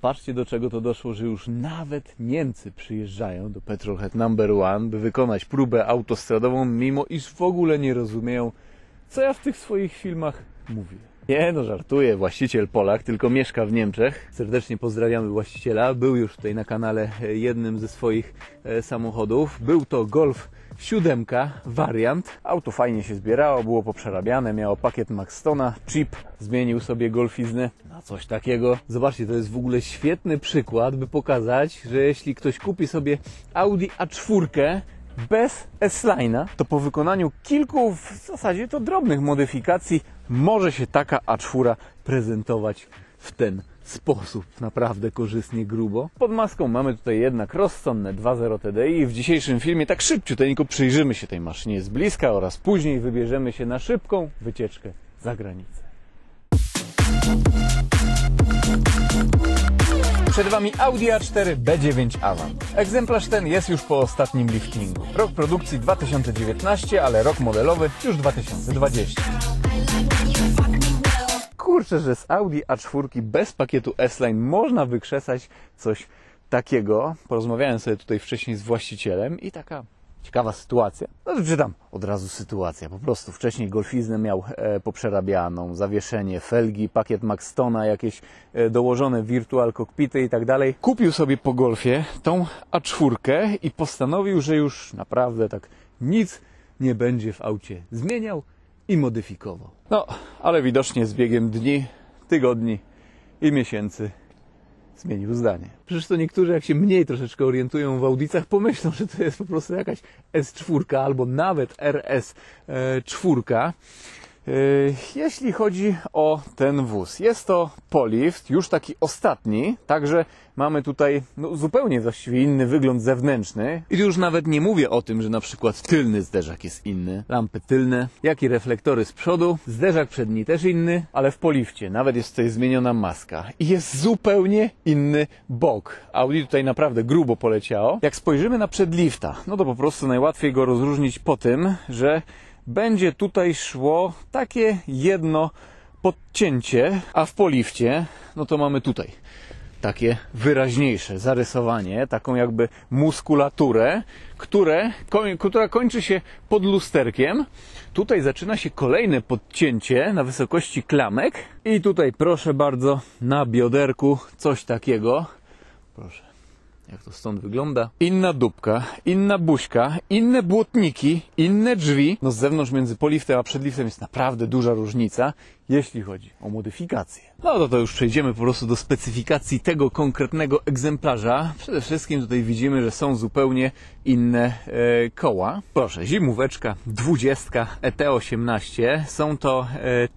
patrzcie, do czego to doszło, że już nawet Niemcy przyjeżdżają do Petrolhead No.1, by wykonać próbę autostradową, mimo iż w ogóle nie rozumieją, co ja w tych swoich filmach mówię. Nie, no żartuję, właściciel Polak, tylko mieszka w Niemczech. Serdecznie pozdrawiamy właściciela. Był już tutaj na kanale jednym ze swoich samochodów. Był to Golf 7 wariant. Auto fajnie się zbierało, było poprzerabiane, miało pakiet Maxtona, chip, zmienił sobie golfiznę na coś takiego. Zobaczcie, to jest w ogóle świetny przykład, by pokazać, że jeśli ktoś kupi sobie Audi A4 bez S-Line'a, to po wykonaniu kilku w zasadzie to drobnych modyfikacji może się taka A4 prezentować w ten sposób, naprawdę korzystnie, grubo. Pod maską mamy tutaj jednak rozsądne 2.0 TDI i w dzisiejszym filmie tak szybciuteńko przyjrzymy się tej maszynie z bliska oraz później wybierzemy się na szybką wycieczkę za granicę. Przed Wami Audi A4 B9 Avant. Egzemplarz ten jest już po ostatnim liftingu. Rok produkcji 2019, ale rok modelowy już 2020. Kurczę, że z Audi A4 bez pakietu S-Line można wykrzesać coś takiego. Porozmawiałem sobie tutaj wcześniej z właścicielem i taka ciekawa sytuacja. No czytam od razu sytuacja. Po prostu wcześniej golfiznę miał poprzerabianą, zawieszenie, felgi, pakiet Maxtona, jakieś dołożone virtual cockpity i tak dalej. Kupił sobie po golfie tą A4 i postanowił, że już naprawdę tak nic nie będzie w aucie zmieniał i modyfikował. No, ale widocznie z biegiem dni, tygodni i miesięcy zmienił zdanie. Przecież to niektórzy, jak się mniej troszeczkę orientują w Audicach, pomyślą, że to jest po prostu jakaś S4 albo nawet RS4. Jeśli chodzi o ten wóz, jest to Polift, już taki ostatni, także mamy tutaj zupełnie właściwie inny wygląd zewnętrzny. I już nawet nie mówię o tym, że na przykład tylny zderzak jest inny, lampy tylne, jak i reflektory z przodu, zderzak przedni też inny, ale w Polifcie nawet jest tutaj zmieniona maska i jest zupełnie inny bok. Audi tutaj naprawdę grubo poleciało. Jak spojrzymy na przedlifta, no to po prostu najłatwiej go rozróżnić po tym, że będzie tutaj szło takie jedno podcięcie, a w Polifcie, no to mamy tutaj takie zarysowanie, taką jakby muskulaturę, która kończy się pod lusterkiem. Tutaj zaczyna się kolejne podcięcie na wysokości klamek i tutaj proszę bardzo na bioderku coś takiego. Proszę. Jak to stąd wygląda? Inna dupka, inna buźka, inne błotniki, inne drzwi. No z zewnątrz między poliftem a przedliftem jest naprawdę duża różnica, jeśli chodzi o modyfikację. No to już przejdziemy po prostu do specyfikacji tego konkretnego egzemplarza. Przede wszystkim tutaj widzimy, że są zupełnie inne koła. Proszę, zimóweczka 20 ET18. Są to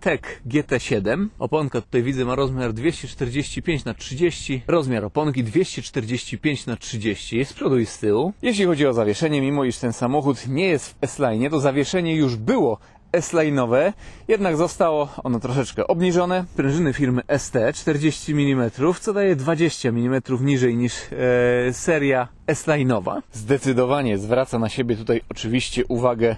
Tech GT7. Oponka tutaj widzę ma rozmiar 245×30. Rozmiar oponki 245×30 z przodu i z tyłu. Jeśli chodzi o zawieszenie, mimo iż ten samochód nie jest w S-Line, to zawieszenie już było S-Line'owe, jednak zostało ono troszeczkę obniżone. Prężyny firmy ST 40 mm, co daje 20 mm niżej niż seria S-Line'owa. Zdecydowanie zwraca na siebie tutaj oczywiście uwagę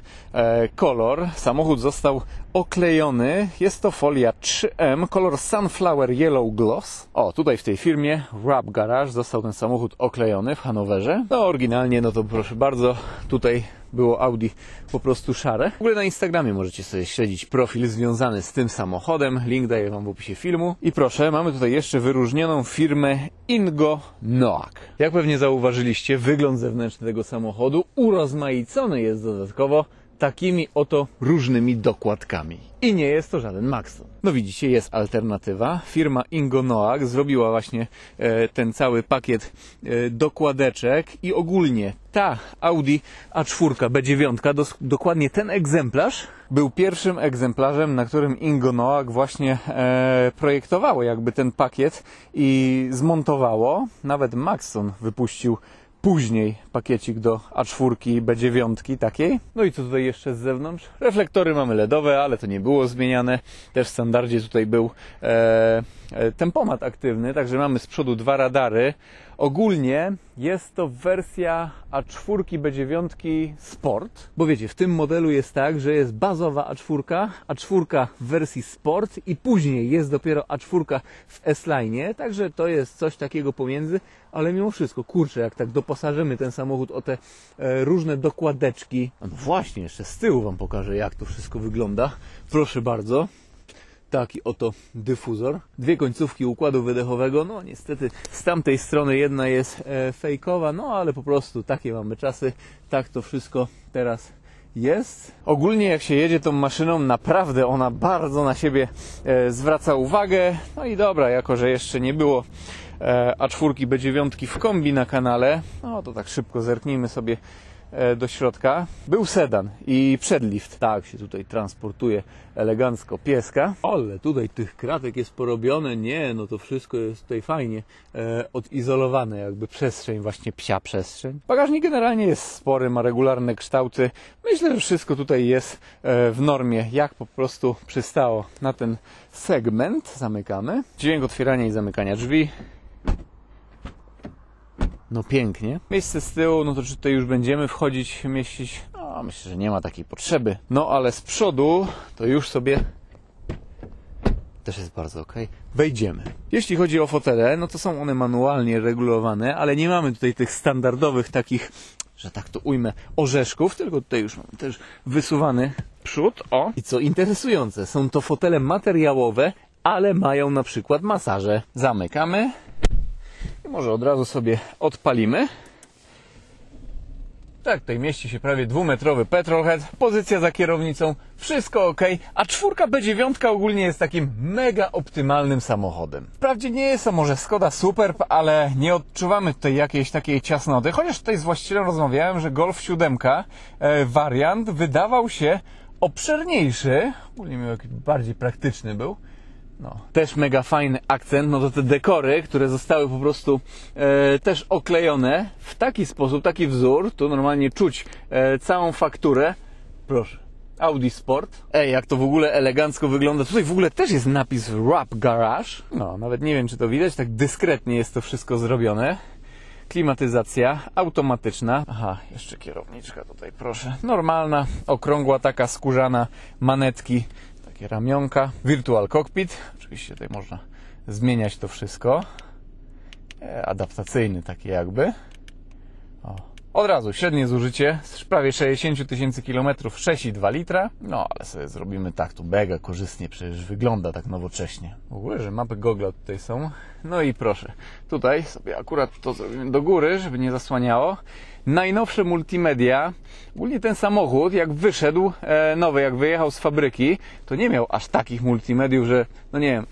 kolor. Samochód został oklejony. Jest to folia 3M, kolor Sunflower Yellow Gloss. O, tutaj w tej firmie Wrap Garage został ten samochód oklejony w Hanowerze. No oryginalnie, no to proszę bardzo, tutaj było Audi po prostu szare. W ogóle na Instagramie możecie sobie śledzić profil związany z tym samochodem. Link daję Wam w opisie filmu. I proszę, mamy tutaj jeszcze wyróżnioną firmę Ingo Noack. Jak pewnie zauważyliście, wygląd zewnętrzny tego samochodu urozmaicony jest dodatkowo takimi oto różnymi dokładkami. I nie jest to żaden Maxton. No widzicie, jest alternatywa. Firma Ingo Noack zrobiła właśnie ten cały pakiet dokładeczek i ogólnie ta Audi A4 B9, dokładnie ten egzemplarz, był pierwszym egzemplarzem, na którym Ingo Noack właśnie projektowało jakby ten pakiet i zmontowało. Nawet Maxton wypuścił później pakiecik do A4 B9 takiej. No i co tutaj jeszcze z zewnątrz? Reflektory mamy LEDowe, ale to nie było zmieniane. Też w standardzie tutaj był tempomat aktywny, także mamy z przodu 2 radary Ogólnie jest to wersja A4 B9 Sport, bo wiecie, w tym modelu jest tak, że jest bazowa A4, A4 w wersji Sport i później jest dopiero A4 w S-Line, także to jest coś takiego pomiędzy, ale mimo wszystko, kurczę, jak tak doposażymy ten samochód o te różne dokładeczki, no właśnie, jeszcze z tyłu Wam pokażę, jak to wszystko wygląda, proszę bardzo. Taki oto dyfuzor. Dwie końcówki układu wydechowego. No niestety z tamtej strony jedna jest fejkowa, no ale po prostu takie mamy czasy. Tak to wszystko teraz jest. Ogólnie jak się jedzie tą maszyną, naprawdę ona bardzo na siebie zwraca uwagę. No i dobra, jako że jeszcze nie było A4 B9 w kombi na kanale, no to tak szybko zerknijmy sobie do środka. Był sedan i przedlift. Tak się tutaj transportuje elegancko pieska. Ale tutaj tych kratek jest porobione. Nie, no to wszystko jest tutaj fajnie odizolowane, jakby przestrzeń, właśnie psia przestrzeń. Bagażnik generalnie jest spory, ma regularne kształty. Myślę, że wszystko tutaj jest w normie, jak po prostu przystało na ten segment. Zamykamy. Dźwięk otwierania i zamykania drzwi. No pięknie. Miejsce z tyłu, no to czy tutaj już będziemy wchodzić, mieścić? No myślę, że nie ma takiej potrzeby. No ale z przodu to już sobie też jest bardzo ok. Wejdziemy. Jeśli chodzi o fotele, no to są one manualnie regulowane, ale nie mamy tutaj tych standardowych takich, że tak to ujmę, orzeszków, tylko tutaj już mamy też wysuwany przód. O! I co interesujące, są to fotele materiałowe, ale mają na przykład masaże. Zamykamy. Może od razu sobie odpalimy. Tak, tutaj mieści się prawie 2-metrowy petrolhead. Pozycja za kierownicą, wszystko ok. A 4 B9 ogólnie jest takim mega optymalnym samochodem. Wprawdzie nie jest to może Skoda Superb, ale nie odczuwamy tutaj jakiejś takiej ciasnoty. Chociaż tutaj z właścicielem rozmawiałem, że Golf 7 wariant wydawał się obszerniejszy. Ogólnie jakiś bardziej praktyczny był. No, też mega fajny akcent, no to te dekory, które zostały po prostu też oklejone w taki sposób, taki wzór, tu normalnie czuć całą fakturę. Proszę, Audi Sport. Ej, jak to w ogóle elegancko wygląda. Tutaj w ogóle też jest napis Wrap Garage. No, nawet nie wiem, czy to widać, tak dyskretnie jest to wszystko zrobione. Klimatyzacja automatyczna. Aha, jeszcze kierowniczka tutaj, proszę. Normalna, okrągła, taka skórzana, manetki. Ramionka, Virtual Cockpit, oczywiście tutaj można zmieniać to wszystko, adaptacyjny taki jakby. O. Od razu średnie zużycie z prawie 60 000 km, 6,2 litra, no ale sobie zrobimy tak, tu mega korzystnie, przecież wygląda tak nowocześnie. W ogóle, że mapy Google tutaj są, no i proszę, tutaj sobie akurat to zrobimy do góry, żeby nie zasłaniało. Najnowsze multimedia. Ogólnie ten samochód, jak wyszedł nowy, jak wyjechał z fabryki, to nie miał aż takich multimediów, że, no nie wiem,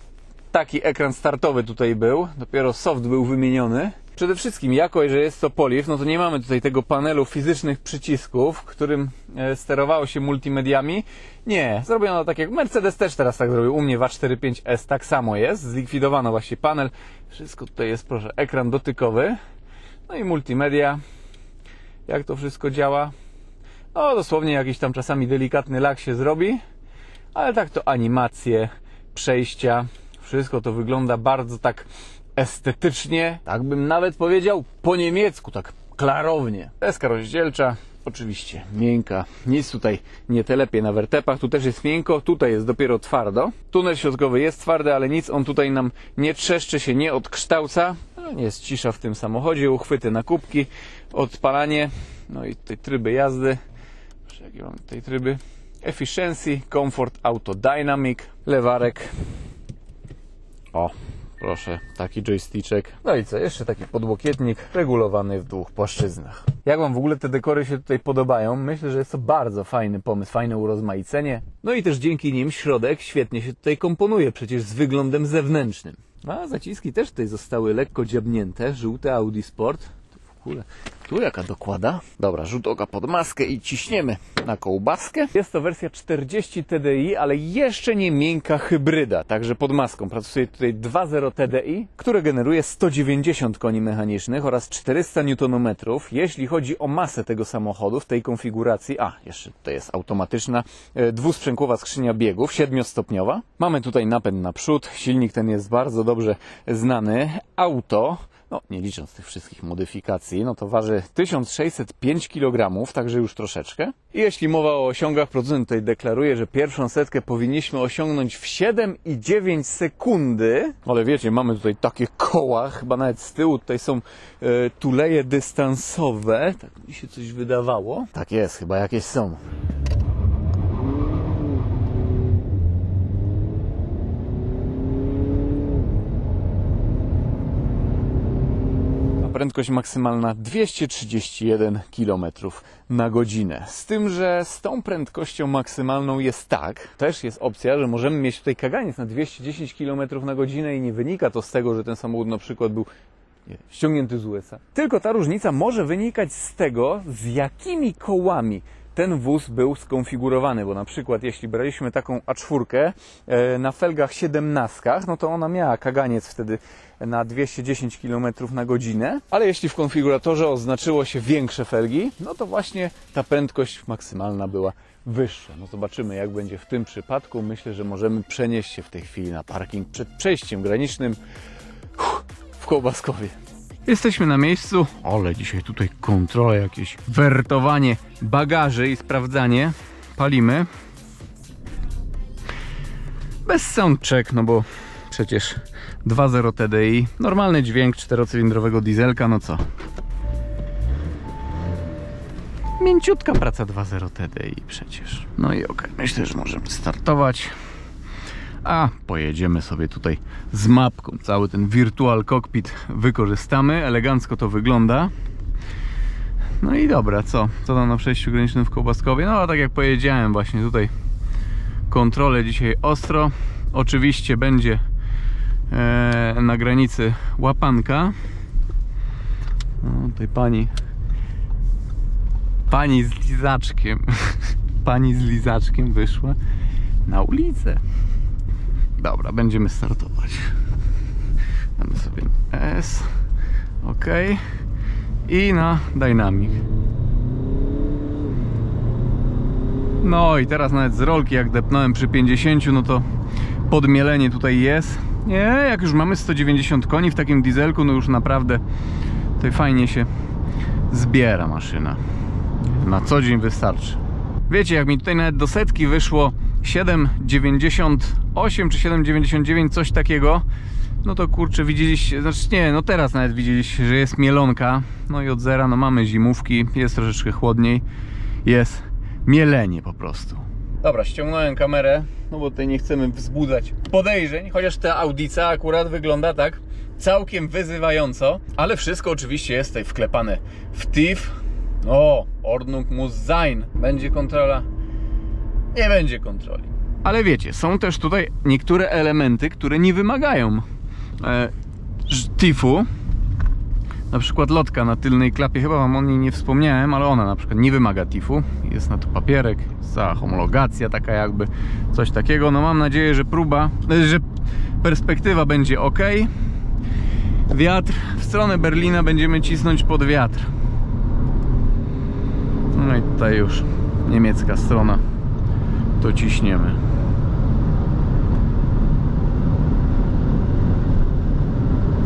taki ekran startowy tutaj był, dopiero soft był wymieniony. Przede wszystkim, jako że jest to Poliv, no to nie mamy tutaj tego panelu fizycznych przycisków, którym sterowało się multimediami. Nie, zrobiono tak jak Mercedes też teraz tak zrobił, u mnie w A45S tak samo jest, zlikwidowano właśnie panel. Wszystko tutaj jest, proszę, ekran dotykowy, no i multimedia. Jak to wszystko działa? No dosłownie jakiś tam czasami delikatny lag się zrobi, ale tak to animacje, przejścia, wszystko to wygląda bardzo tak estetycznie, tak bym nawet powiedział po niemiecku, tak klarownie. Deska rozdzielcza, oczywiście miękka, nic tutaj nie telepie na wertepach, tu też jest miękko, tutaj jest dopiero twardo. Tunel środkowy jest twardy, ale nic on tutaj nam nie trzeszczy się, nie odkształca. No, jest cisza w tym samochodzie, uchwyty na kubki, odpalanie, no i tutaj tryby jazdy. Jakie mamy tutaj tryby? Efficiency, Comfort, Auto Dynamic, lewarek. O, proszę, taki joysticzek. No i co, jeszcze taki podłokietnik regulowany w 2 płaszczyznach. Jak Wam w ogóle te dekory się tutaj podobają? Myślę, że jest to bardzo fajny pomysł, fajne urozmaicenie. No i też dzięki nim środek świetnie się tutaj komponuje, przecież z wyglądem zewnętrznym. A zaciski też tutaj zostały lekko dziabnięte, żółte Audi Sport. W ogóle, tu jaka dokłada? Dobra, rzut oka pod maskę i ciśniemy na kołbaskę. Jest to wersja 40 TDI, ale jeszcze nie miękka hybryda, także pod maską pracuje tutaj 2.0 TDI, które generuje 190 koni mechanicznych oraz 400 Nm. Jeśli chodzi o masę tego samochodu w tej konfiguracji, jeszcze tutaj jest automatyczna, dwusprzęgłowa skrzynia biegów, 7-stopniowa. Mamy tutaj napęd naprzód, silnik ten jest bardzo dobrze znany, auto. no nie licząc tych wszystkich modyfikacji, no to waży 1605 kg, także już troszeczkę. I jeśli mowa o osiągach, producent tutaj deklaruje, że pierwszą setkę powinniśmy osiągnąć w 7,9 sekundy. Ale wiecie, mamy tutaj takie koła, chyba nawet z tyłu tutaj są tuleje dystansowe. Tak mi się coś wydawało. Tak jest, chyba jakieś są. Prędkość maksymalna 231 km na godzinę. Z tym, że z tą prędkością maksymalną jest tak, też jest opcja, że możemy mieć tutaj kaganiec na 210 km na godzinę i nie wynika to z tego, że ten samochód na przykład był ściągnięty z USA. Tylko ta różnica może wynikać z tego, z jakimi kołami ten wóz był skonfigurowany, bo na przykład jeśli braliśmy taką A4 na felgach 17, no to ona miała kaganiec wtedy na 210 km na godzinę, ale jeśli w konfiguratorze oznaczyło się większe felgi, no to właśnie ta prędkość maksymalna była wyższa. No zobaczymy, jak będzie w tym przypadku. Myślę, że możemy przenieść się w tej chwili na parking przed przejściem granicznym w Kołbaskowie. Jesteśmy na miejscu, ale dzisiaj tutaj kontrola, jakieś wertowanie bagaży i sprawdzanie. Palimy. Bez soundcheck, no bo przecież 2.0 TDI, normalny dźwięk 4-cylindrowego dieselka, no co? Mięciutka praca 2.0 TDI przecież. No i okej, myślę, że możemy startować. A pojedziemy sobie tutaj z mapką. Cały ten virtual cockpit wykorzystamy. Elegancko to wygląda. No i dobra, co tam na przejściu granicznym w Kołbaskowie? No tak jak powiedziałem, właśnie tutaj kontrolę dzisiaj ostro. Oczywiście będzie na granicy łapanka. No, tutaj pani z lizaczkiem pani z lizaczkiem wyszła na ulicę. Dobra, będziemy startować. Damy sobie S. OK. I na Dynamic. No i teraz nawet z rolki jak depnąłem przy 50, no to podmielenie tutaj jest. Nie, jak już mamy 190 koni w takim dieselku, no już naprawdę tutaj fajnie się zbiera maszyna. Na co dzień wystarczy. Wiecie, jak mi tutaj nawet do setki wyszło 7,98 czy 7,99, coś takiego, no to kurczę, widzieliście, znaczy nie, no teraz nawet widzieliście, że jest mielonka, no i od zera, no mamy zimówki, jest troszeczkę chłodniej, jest mielenie po prostu. Dobra, ściągnąłem kamerę, no bo tutaj nie chcemy wzbudzać podejrzeń, chociaż ta Audica akurat wygląda tak całkiem wyzywająco, ale wszystko oczywiście jest tutaj wklepane w TIF. O, Ordnung muss sein. Będzie kontrola? Nie będzie kontroli. Ale wiecie, są też tutaj niektóre elementy, które nie wymagają TIF-u. Na przykład lotka na tylnej klapie, chyba wam o niej nie wspomniałem, ale ona na przykład nie wymaga TIF-u. Jest na to papierek, cała homologacja taka jakby, coś takiego. No mam nadzieję, że że perspektywa będzie ok. Wiatr, w stronę Berlina będziemy cisnąć pod wiatr. No i tutaj już niemiecka strona, to ciśniemy.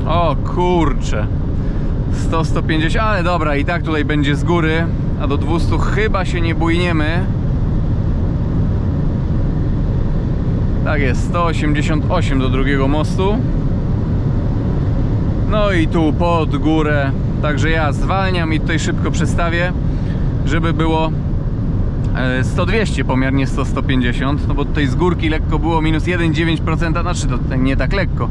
O kurcze, 100-150, ale dobra, i tak tutaj będzie z góry, a do 200 chyba się nie bójniemy. Tak jest, 188 do drugiego mostu. No i tu pod górę, także ja zwalniam i tutaj szybko przestawię, żeby było 100-200 pomiar, nie 100-150, no bo tutaj z górki lekko było minus 1,9%, znaczy to nie tak lekko,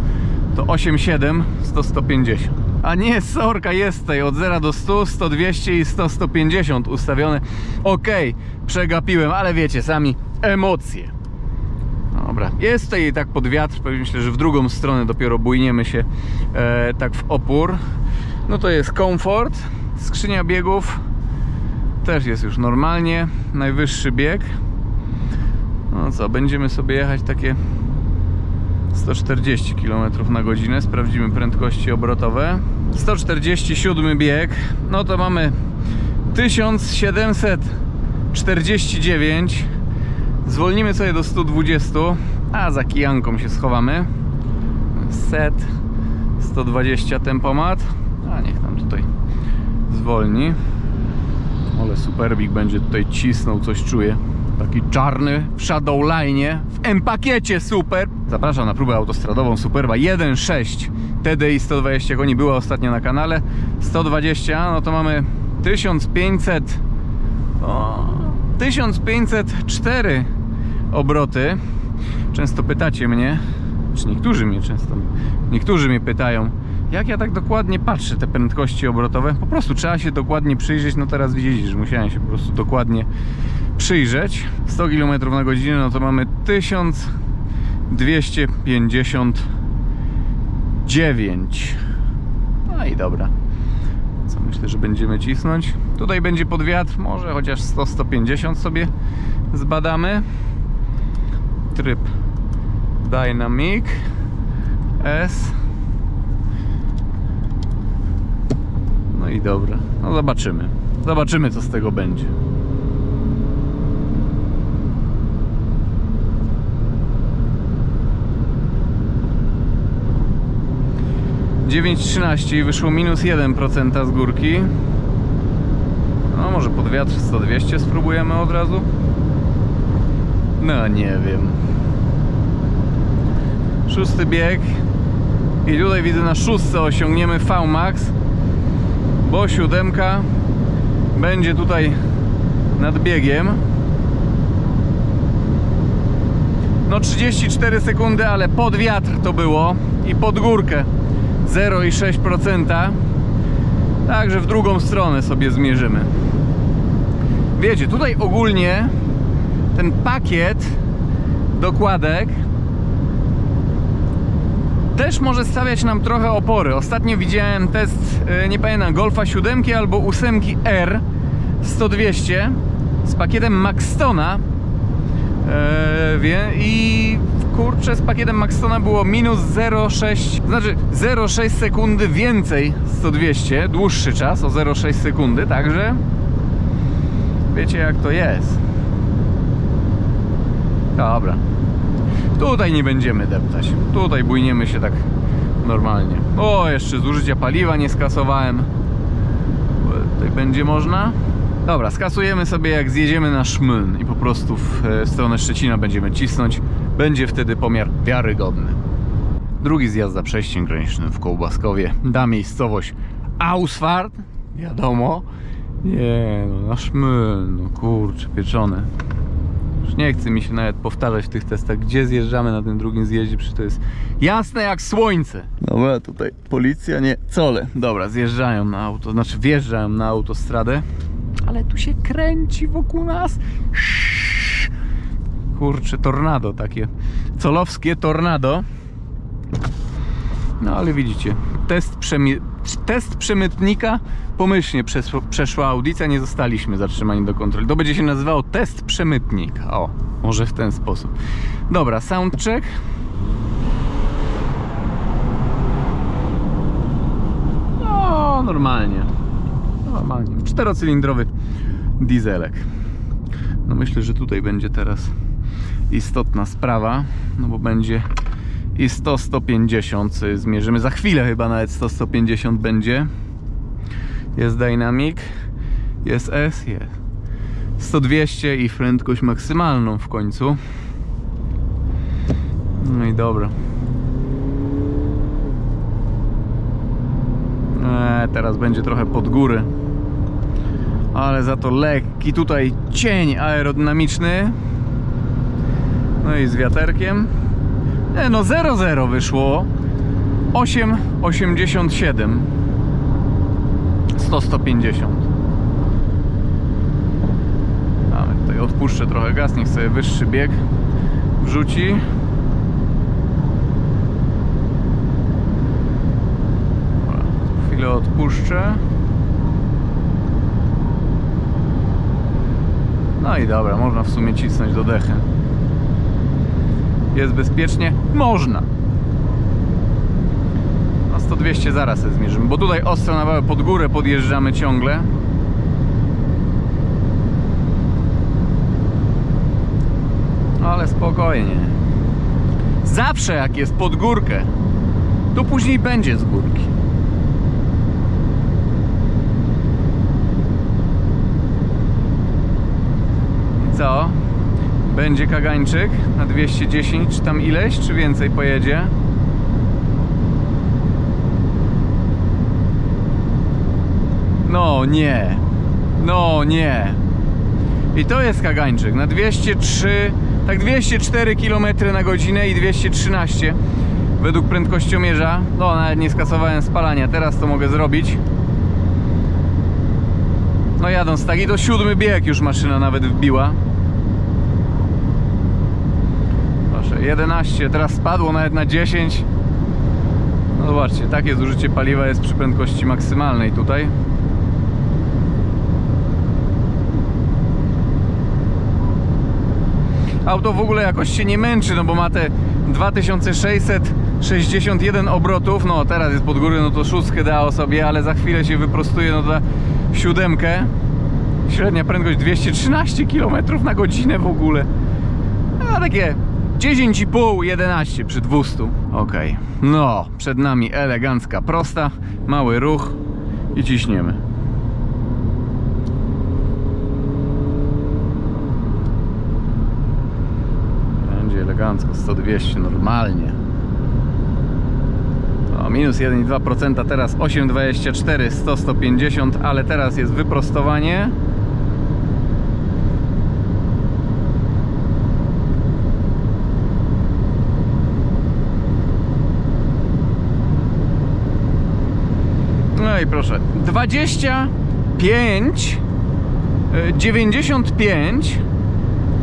to 8,7, 100-150. A nie, sorka, jest tutaj od 0 do 100, 100-200 i 100-150 ustawione. Ok, przegapiłem, ale wiecie sami, emocje. Dobra, jest tutaj tak pod wiatr, myślę, że w drugą stronę dopiero bójniemy się tak w opór. No to jest komfort, skrzynia biegów też jest już normalnie, najwyższy bieg. No co, będziemy sobie jechać takie 140 km na godzinę, sprawdzimy prędkości obrotowe. 147 bieg, no to mamy 1749. Zwolnimy sobie do 120, a za kijanką się schowamy. Set 120 tempomat. A niech tam tutaj zwolni. Ale Superbik będzie tutaj cisnął, coś czuję. Taki czarny w Shadowline, w M-pakiecie super. Zapraszam na próbę autostradową Superba 1.6 TDI 120 koni, była ostatnio na kanale. 120, no to mamy 1504 obroty. Często pytacie mnie, czy niektórzy mnie pytają, jak ja tak dokładnie patrzę te prędkości obrotowe. Po prostu trzeba się dokładnie przyjrzeć. No teraz widzicie, że musiałem się po prostu dokładnie przyjrzeć. 100 km na godzinę, no to mamy 1259. No i dobra. Co myślę, że będziemy cisnąć. Tutaj będzie pod wiatr, może chociaż 100-150 sobie zbadamy. Tryb Dynamic S. No i dobra, no zobaczymy co z tego będzie. (9.13) i wyszło minus 1% z górki. No może pod wiatr 100-200 spróbujemy od razu. No nie wiem. 6. bieg i tutaj widzę, na 6 osiągniemy VMAX, bo 7 będzie tutaj nad biegiem. No 34 sekundy, ale pod wiatr to było i pod górkę 0,6%. Także w drugą stronę sobie zmierzymy. Wiecie, tutaj ogólnie ten pakiet dokładek też może stawiać nam trochę opory. Ostatnio widziałem test, nie pamiętam, Golfa 7 albo 8 R 100-200 z pakietem Maxtona i kurczę, z pakietem Maxtona było minus 0,6, znaczy 0,6 sekundy więcej 100-200, dłuższy czas o 0,6 sekundy, także wiecie jak to jest. Dobra, tutaj nie będziemy deptać, tutaj bujniemy się tak normalnie. O, jeszcze zużycia paliwa nie skasowałem. Tutaj będzie można. Dobra, skasujemy sobie jak zjedziemy na Szmyn i po prostu w stronę Szczecina będziemy cisnąć. Będzie wtedy pomiar wiarygodny. Drugi zjazd za przejściem granicznym w Kołbaskowie. Da miejscowość Ausfahrt, wiadomo. Nie no, na Szmyn, no kurczę, pieczone. Już nie chce mi się nawet powtarzać w tych testach, gdzie zjeżdżamy na tym drugim zjeździe, przecież to jest jasne jak słońce. Dobra, tutaj policja nie cole. Dobra, zjeżdżają na auto, znaczy wjeżdżają na autostradę, ale tu się kręci wokół nas. Kurczę, tornado takie, colowskie tornado. No ale widzicie, test przemytnika pomyślnie przeszła audycja, nie zostaliśmy zatrzymani do kontroli. To będzie się nazywało test przemytnika. O, może w ten sposób. Dobra, soundcheck. No, normalnie. Normalnie. 4-cylindrowy dieselek. No myślę, że tutaj będzie teraz istotna sprawa, no bo będzie i 100-150 zmierzymy. Za chwilę chyba nawet 100-150 będzie. Jest Dynamic, jest S, jest 100-200 i prędkość maksymalną w końcu. No i dobra. Teraz będzie trochę pod górę, ale za to lekki tutaj cień aerodynamiczny. No i z wiaterkiem. No 0,0 wyszło 8,87 100-150. Ale tutaj odpuszczę trochę gaz, niech sobie wyższy bieg wrzuci. Chwilę odpuszczę. No i dobra, można w sumie cisnąć do dechy. Jest bezpiecznie? Można. No 100-200 zaraz sobie zmierzymy, bo tutaj ostro na wałę pod górę podjeżdżamy ciągle. Ale spokojnie. Zawsze jak jest pod górkę Tu później będzie z górki. I co? Będzie kagańczyk na 210, czy tam ileś, czy więcej pojedzie? No nie. No nie. I to jest kagańczyk na 203, tak 204 km na godzinę i 213 według prędkościomierza. No, nawet nie skasowałem spalania, teraz to mogę zrobić. No jadąc tak, i do 7 bieg już maszyna nawet wbiła. Proszę, 11, teraz spadło nawet na 10. No zobaczcie, takie zużycie paliwa jest przy prędkości maksymalnej tutaj. Auto w ogóle jakoś się nie męczy, no bo ma te 2661 obrotów. No teraz jest pod górę, no to 6 dało sobie, ale za chwilę się wyprostuje, no to 7. Średnia prędkość 213 km na godzinę w ogóle. A takie 10,5, 11 przy 200. Ok, no przed nami elegancka prosta, mały ruch i ciśniemy. Elegancko, 100-200 normalnie. O, minus 1,2%, teraz 8,24, 100-150, ale teraz jest wyprostowanie. No i proszę, 25, 95,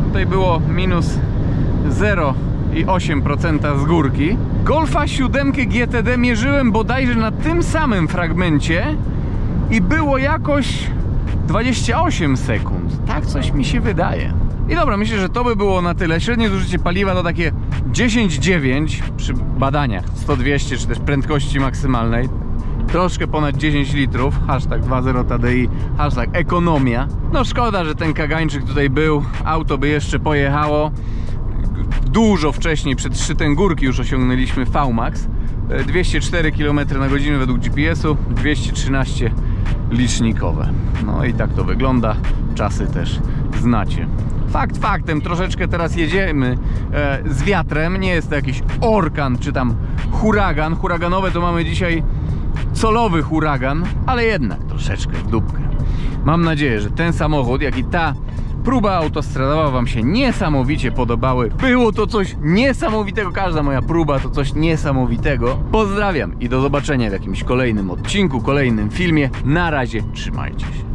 tutaj było minus 0,8% z górki. Golfa 7 GTD mierzyłem bodajże na tym samym fragmencie i było jakoś 28 sekund. Tak coś mi się wydaje. I dobra, myślę, że to by było na tyle. Średnie zużycie paliwa to takie 10,9 przy badaniach 100-200 czy też prędkości maksymalnej. Troszkę ponad 10 litrów, hashtag 2.0 TDI, hashtag ekonomia. No szkoda, że ten kagańczyk tutaj był, auto by jeszcze pojechało. Dużo wcześniej, przed szczytem górki już osiągnęliśmy VMAX. 204 km na godzinę według GPS-u, 213 licznikowe. No i tak to wygląda, czasy też znacie. Fakt faktem, troszeczkę teraz jedziemy z wiatrem, nie jest to jakiś orkan czy tam huragan. Huraganowe to mamy dzisiaj colowy huragan, ale jednak troszeczkę w dupkę. Mam nadzieję, że ten samochód, jak i ta próba autostradowa wam się niesamowicie podobały. Było to coś niesamowitego, każda moja próba to coś niesamowitego. Pozdrawiam i do zobaczenia w jakimś kolejnym odcinku, kolejnym filmie. Na razie, trzymajcie się.